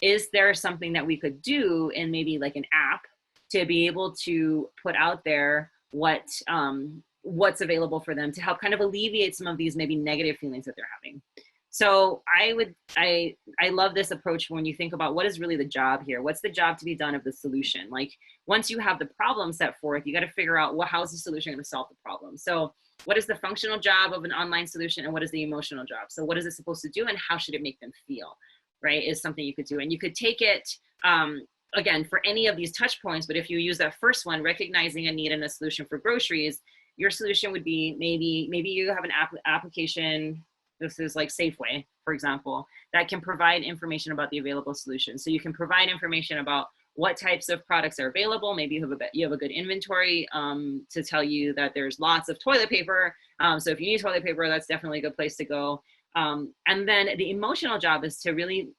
B: is there something that we could do in maybe like an app to be able to put out there what's available for them to help kind of alleviate some of these maybe negative feelings that they're having? So I love this approach when you think about what is really the job here. What's the job to be done of the solution? Like once you have the problem set forth, you got to figure out, well, how's the solution going to solve the problem? So what is the functional job of an online solution and what is the emotional job? So what is it supposed to do and how should it make them feel, right? Is something you could do. And you could take it, again, for any of these touch points, but if you use that first one, recognizing a need and a solution for groceries, your solution would be maybe you have an application. This is like Safeway, for example, that can provide information about the available solutions. So you can provide information about what types of products are available. Maybe you have a good inventory to tell you that there's lots of toilet paper. So if you need toilet paper, that's definitely a good place to go. And then the emotional job is to really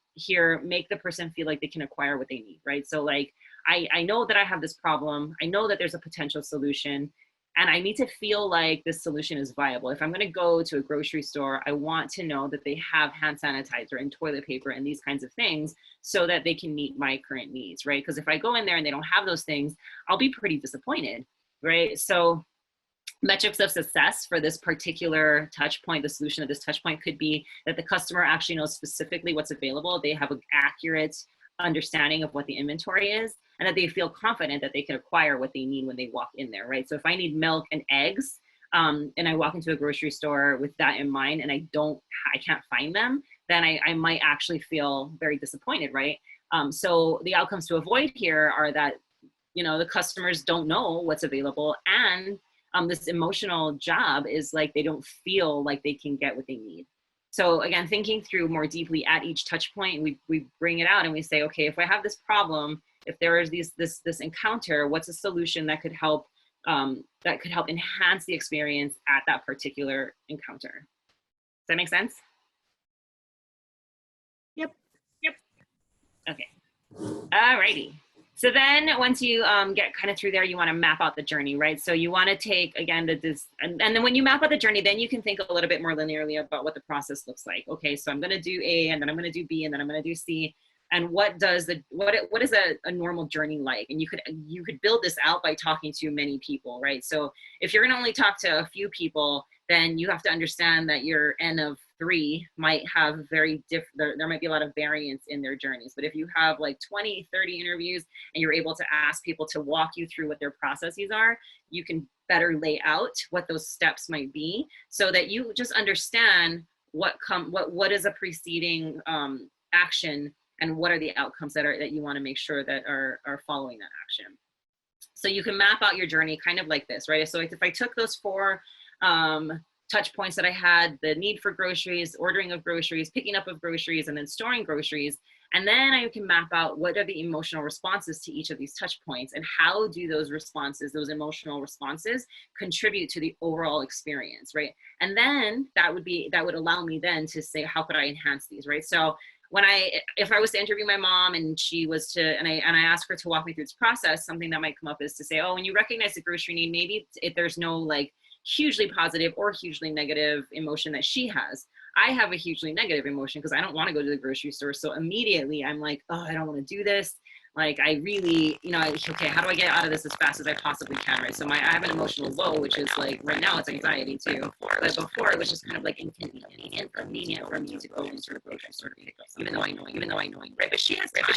B: make the person feel like they can acquire what they need, right? So like, I know that I have this problem. I know that there's a potential solution. And I need to feel like this solution is viable. If I'm going to go to a grocery store, I want to know that they have hand sanitizer and toilet paper and these kinds of things so that they can meet my current needs, right? Because if I go in there and they don't have those things, I'll be pretty disappointed, right? So metrics of success for this particular touch point, the solution of this touch point could be that the customer actually knows specifically what's available. They have an accurate understanding of what the inventory is, and that they feel confident that they can acquire what they need when they walk in there, right? So if I need milk and eggs, and I walk into a grocery store with that in mind, and I can't find them, then I might actually feel very disappointed, right? So the outcomes to avoid here are that, the customers don't know what's available, and this emotional job is like they don't feel like they can get what they need. So again, thinking through more deeply at each touch point, we bring it out and we say, okay, if I have this problem, if there is this encounter, what's a solution that could help enhance the experience at that particular encounter? Does that make sense?
A: Yep.
B: Okay. Alrighty. So then once you get kind of through there, you want to map out the journey, right? So you want to take, again, and then when you map out the journey, then you can think a little bit more linearly about what the process looks like. Okay, so I'm going to do A, and then I'm going to do B, and then I'm going to do C. And what is a normal journey like? And you could build this out by talking to many people, right? So if you're going to only talk to a few people, then you have to understand that your N of 3 might have very different, there might be a lot of variance in their journeys. But if you have like 20, 30 interviews and you're able to ask people to walk you through what their processes are, you can better lay out what those steps might be so that you just understand what is a preceding action and what are the outcomes that you want to make sure that are following that action. So you can map out your journey kind of like this, right? So if I took those 4 touch points that I had, the need for groceries, ordering of groceries, picking up of groceries, and then storing groceries, and then I can map out what are the emotional responses to each of these touch points and how do those responses, those emotional responses, contribute to the overall experience, right? And then that would allow me then to say, how could I enhance these, right? So if I was to interview my mom and she was to, and I asked her to walk me through this process, something that might come up is to say, oh, when you recognize the grocery need, maybe if there's no like hugely positive or hugely negative emotion that she has. I have a hugely negative emotion because I don't want to go to the grocery store. So immediately I'm like, oh, I don't want to do this. Like I really, okay, how do I get out of this as fast as I possibly can, right? So I have an emotional low, which is like, right now it's anxiety too. But before it was just kind of like inconvenient for me to go and sort of grocery store to pick up something, even though I know, right? But she has time,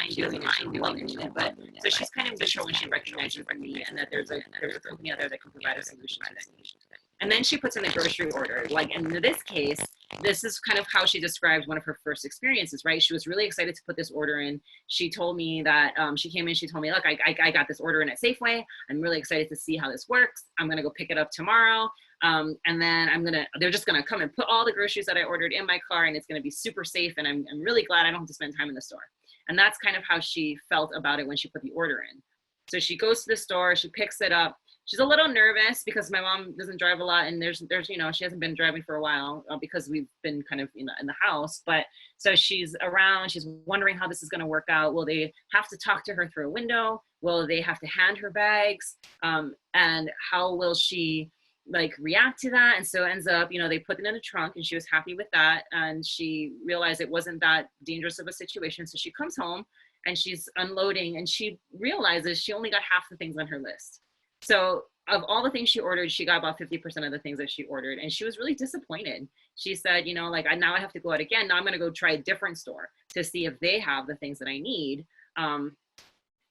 B: she doesn't mind doing it, but so she's kind of visual when she recognizes me and that there's a company out there that can provide a solution to that. And then she puts in the grocery order. Like in this case, this is kind of how she described one of her first experiences, right? She was really excited to put this order in. She told me that she came in, she told me, look, I got this order in at Safeway. I'm really excited to see how this works. I'm gonna go pick it up tomorrow. And then they're just gonna come and put all the groceries that I ordered in my car and it's gonna be super safe. And I'm really glad I don't have to spend time in the store. And that's kind of how she felt about it when she put the order in. So she goes to the store, she picks it up. She's a little nervous because my mom doesn't drive a lot and there's she hasn't been driving for a while because we've been kind of in the house. But so she's around, she's wondering how this is going to work out. Will they have to talk to her through a window? Will they have to hand her bags? And how will she like react to that? And so ends up, they put it in a trunk and she was happy with that. And she realized it wasn't that dangerous of a situation. So she comes home and she's unloading and she realizes she only got half the things on her list. So of all the things she ordered, she got about 50% of the things that she ordered. And she was really disappointed. She said, now I have to go out again. Now I'm going to go try a different store to see if they have the things that I need.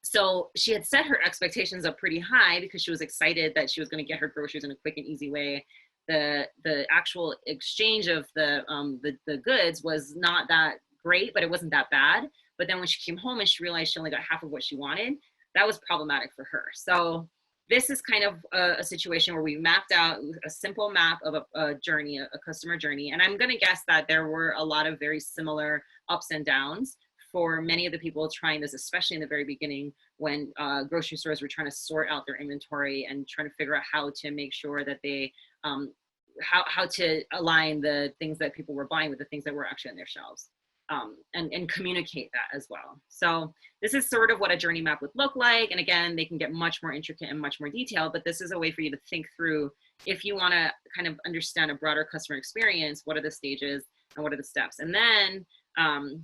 B: So she had set her expectations up pretty high because she was excited that she was going to get her groceries in a quick and easy way. The actual exchange of the goods was not that great, but it wasn't that bad. But then when she came home and she realized she only got half of what she wanted, that was problematic for her. So this is kind of a situation where we mapped out a simple map of a journey, a customer journey. And I'm going to guess that there were a lot of very similar ups and downs for many of the people trying this, especially in the very beginning when grocery stores were trying to sort out their inventory and trying to figure out how to make sure that they, how to align the things that people were buying with the things that were actually on their shelves. And communicate that as well. So this is sort of what a journey map would look like. And again, they can get much more intricate and much more detailed, but this is a way for you to think through if you want to kind of understand a broader customer experience, what are the stages and what are the steps? And then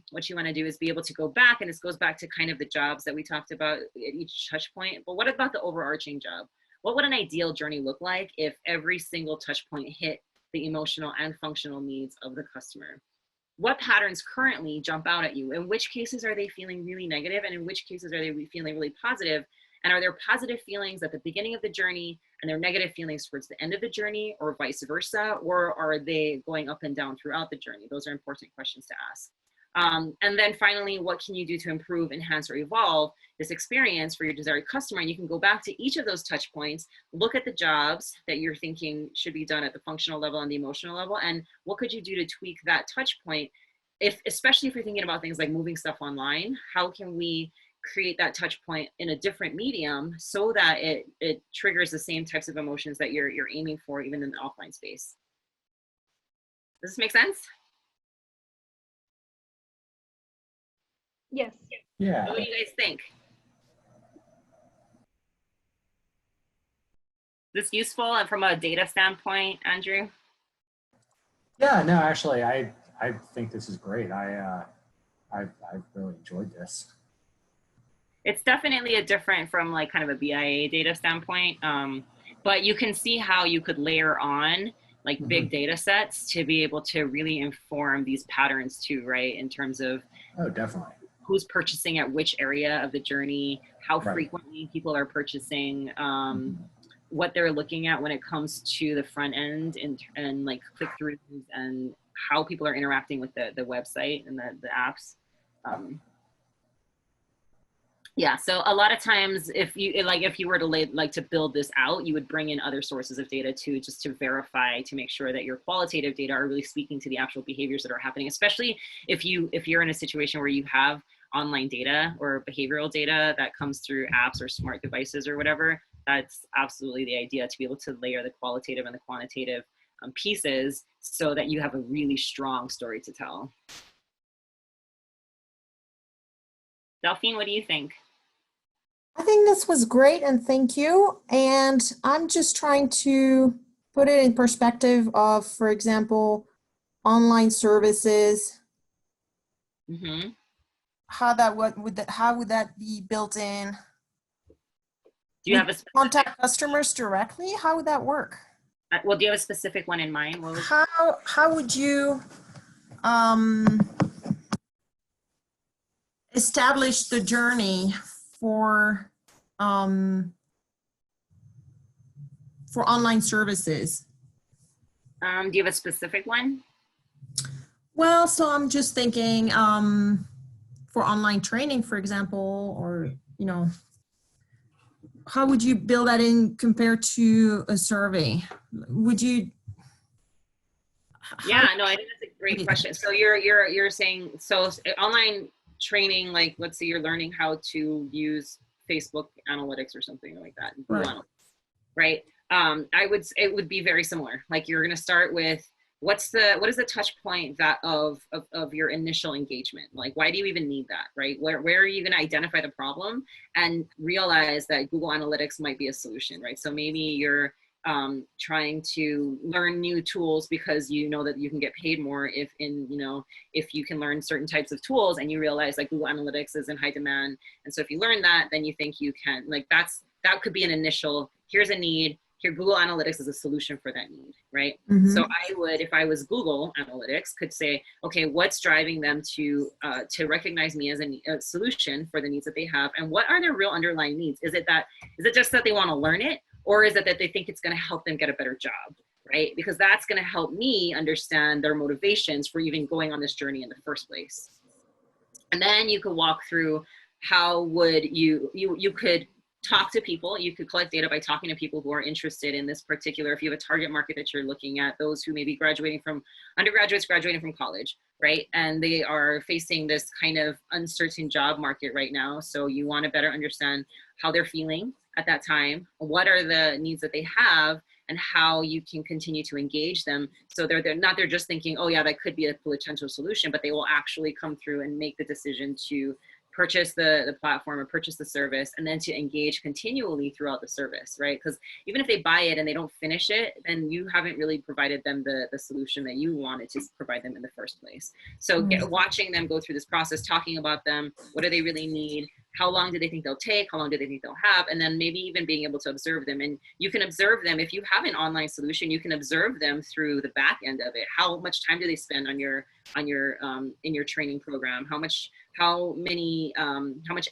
B: what you want to do is be able to go back, and this goes back to kind of the jobs that we talked about at each touch point, but what about the overarching job? What would an ideal journey look like if every single touch point hit the emotional and functional needs of the customer? What patterns currently jump out at you? In which cases are they feeling really negative, and in which cases are they feeling really positive? And are there positive feelings at the beginning of the journey and there negative feelings towards the end of the journey, or vice versa? Or are they going up and down throughout the journey? Those are important questions to ask. And then finally, what can you do to improve, enhance, or evolve this experience for your desired customer? And you can go back to each of those touch points, look at the jobs that you're thinking should be done at the functional level and the emotional level, and what could you do to tweak that touch point? Especially if you're thinking about things like moving stuff online, how can we create that touch point in a different medium so that it triggers the same types of emotions that you're aiming for even in the offline space? Does this make sense?
A: Yes.
C: Yeah.
B: What do you guys think? Is this useful and from a data standpoint, Andrew?
C: Yeah, no, actually, I think this is great. I've really enjoyed this.
B: It's definitely a different from like kind of a BIA data standpoint, but you can see how you could layer on like big data sets to be able to really inform these patterns too, right? In terms of
C: Oh, definitely.
B: who's purchasing at which area of the journey, how
C: Right.
B: frequently people are purchasing, what they're looking at when it comes to the front end and like click-throughs and how people are interacting with the website and the apps. Yeah, so a lot of times if you were to to build this out, you would bring in other sources of data too, just to verify, to make sure that your qualitative data are really speaking to the actual behaviors that are happening, especially if you're in a situation where you have online data or behavioral data that comes through apps or smart devices or whatever. That's absolutely the idea, to be able to layer the qualitative and the quantitative pieces so that you have a really strong story to tell. Delphine, what do you think?
D: I think this was great, and thank you. And I'm just trying to put it in perspective of, for example, online services.
B: Mm-hmm.
D: How would that be built in?
B: Do you have a specific,
D: contact customers directly? How would that work?
B: well, do you have a specific one in mind? What was
D: How would you establish the journey for online services?
B: do you have a specific one?
D: Well, so I'm just thinking for online training, for example, or, you know, how would you build that in compared to a survey? Would you?
B: Yeah, no, I think that's a great question. So you're saying, so online training, like let's say you're learning how to use Facebook analytics or something like that, right? It would be very similar. Like you're going to start with what is the touch point that of your initial engagement? Like, why do you even need that, right? Where are you going to identify the problem and realize that Google Analytics might be a solution, right? So maybe you're trying to learn new tools because you know that you can get paid more if you can learn certain types of tools, and you realize like Google Analytics is in high demand. And so if you learn that, then you think you can, like that could be an initial, here's a need, here Google Analytics is a solution for that need, right? Mm-hmm. So I would, if I was Google Analytics, could say, okay, what's driving them to recognize me as a solution for the needs that they have, and what are their real underlying needs? Is it just that they want to learn it, or is it that they think it's going to help them get a better job, right? Because that's going to help me understand their motivations for even going on this journey in the first place. And then you could walk through how would you could talk to people. You could collect data by talking to people who are interested in this particular, if you have a target market that you're looking at, those who may be graduating from undergraduates, graduating from college, right? And they are facing this kind of uncertain job market right now. So you want to better understand how they're feeling at that time, what are the needs that they have, and how you can continue to engage them. So they're just thinking, oh yeah, that could be a potential solution, but they will actually come through and make the decision to purchase the platform or purchase the service, and then to engage continually throughout the service, right? Because even if they buy it and they don't finish it, then you haven't really provided them the solution that you wanted to provide them in the first place. So watching them go through this process, talking about them, what do they really need? How long do they think they'll take? How long do they think they'll have? And then maybe even being able to observe them. And you can observe them, if you have an online solution, you can observe them through the back end of it. How much time do they spend in your training program? How much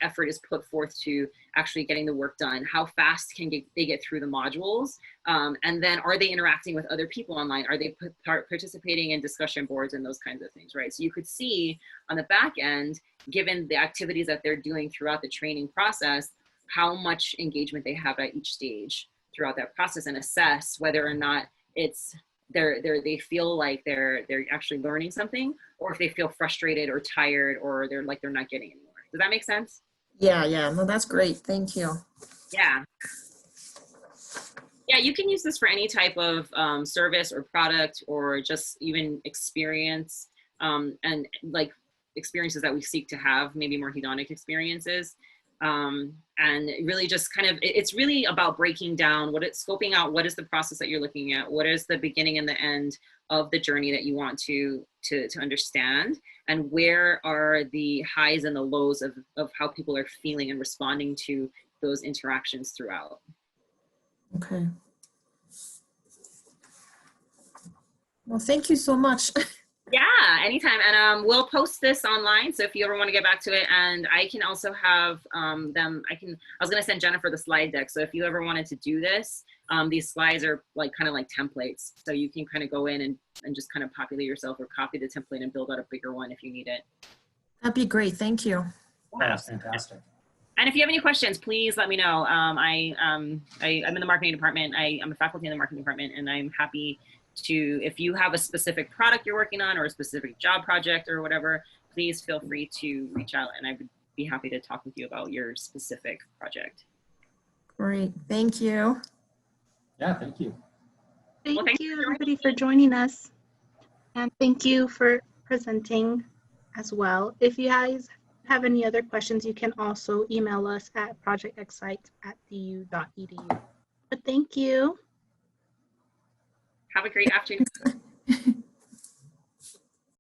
B: effort is put forth to actually getting the work done? How fast can they get through the modules? And then are they interacting with other people online? Are they participating in discussion boards and those kinds of things, right? So you could see on the back end, given the activities that they're doing throughout the training process, how much engagement they have at each stage throughout that process, and assess whether or not they feel like they're actually learning something, or if they feel frustrated or tired, or they're not getting anywhere. Does that make sense?
D: Yeah, no, that's great. Thank you.
B: Yeah, you can use this for any type of service or product, or just even experience. And like experiences that we seek to have, maybe more hedonic experiences. And really just kind of, it's really about breaking down scoping out what is the process that you're looking at, what is the beginning and the end of the journey that you want to understand, and where are the highs and the lows of how people are feeling and responding to those interactions throughout.
D: Okay. Well, thank you so much.
B: Yeah, anytime. And we'll post this online. So if you ever want to get back to it, and I can also have I was going to send Jennifer the slide deck. So if you ever wanted to do this, these slides are kind of like templates. So you can kind of go in and just kind of populate yourself or copy the template and build out a bigger one if you need it.
D: That'd be great. Thank you.
C: That's fantastic.
B: And if you have any questions, please let me know. I'm in the marketing department. I'm a faculty in the marketing department, and I'm happy to, if you have a specific product you're working on or a specific job project or whatever, please feel free to reach out, and I would be happy to talk with you about your specific project.
D: Great. Thank you.
C: Yeah, thank you.
A: Thank you everybody for joining us. And thank you for presenting as well. If you guys have any other questions, you can also email us at projectxite@du.edu. But thank you.
B: Have a great afternoon.